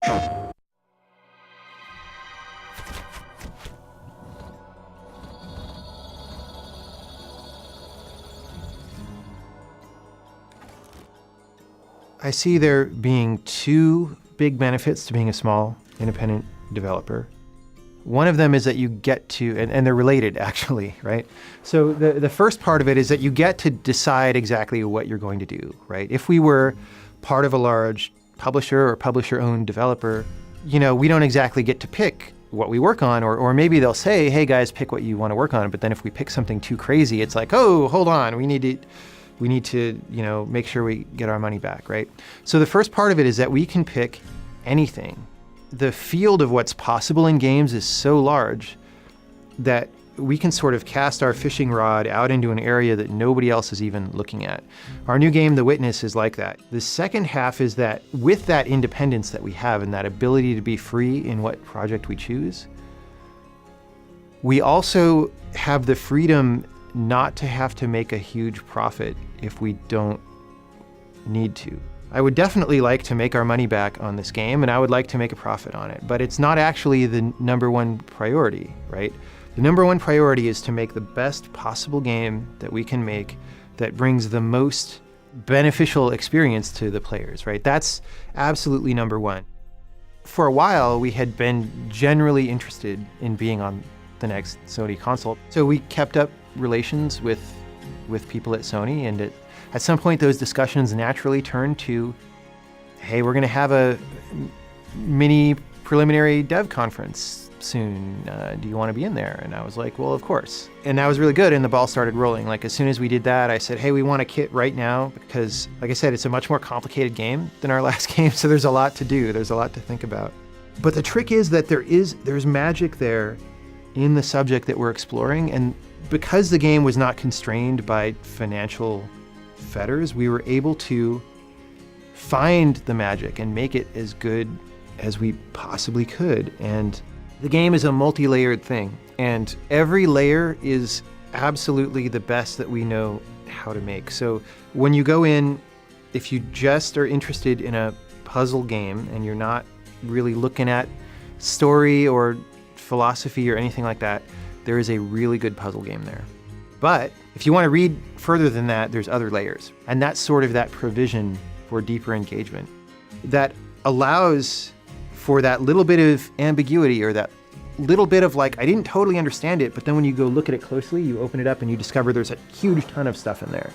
I see there being two big benefits to being a small, independent developer. One of them is that you get to, and they're related actually, right? So the first part of it is that you get to decide exactly what you're going to do, right? If we were part of a large publisher or publisher-owned developer, we don't exactly get to pick what we work on, or maybe they'll say, hey guys, pick what you want to work on. But then if we pick something too crazy, it's like, oh, hold on, we need to, make sure we get our money back, right? So the first part of it is that we can pick anything. The field of what's possible in games is so large that we can sort of cast our fishing rod out into an area that nobody else is even looking at. Our new game, The Witness, is like that. The second half is that with that independence that we have and that ability to be free in what project we choose, we also have the freedom not to have to make a huge profit if we don't need to. I would definitely like to make our money back on this game, and I would like to make a profit on it, but it's not actually the number one priority, right? The number one priority is to make the best possible game that we can make that brings the most beneficial experience to the players, right? That's absolutely number one. For a while, we had been generally interested in being on the next Sony console, so we kept up relations with people at Sony, and at some point those discussions naturally turned to, hey, we're going to have a mini preliminary dev conference soon. Do you want to be in there? And I was like, well, of course. And that was really good, and the ball started rolling. Like, as soon as we did that, I said, hey, we want a kit right now, because, like I said, it's a much more complicated game than our last game, so there's a lot to do. There's a lot to think about. But the trick is that there's magic there in the subject that we're exploring, and because the game was not constrained by financial fetters, we were able to find the magic and make it as good as we possibly could. And the game is a multi-layered thing, and every layer is absolutely the best that we know how to make. So when you go in, if you just are interested in a puzzle game and you're not really looking at story or philosophy or anything like that, there is a really good puzzle game there. But if you want to read further than that, there's other layers. And that's sort of that provision for deeper engagement that allows for that little bit of ambiguity, or that little bit of like, I didn't totally understand it, but then when you go look at it closely, you open it up and you discover there's a huge ton of stuff in there.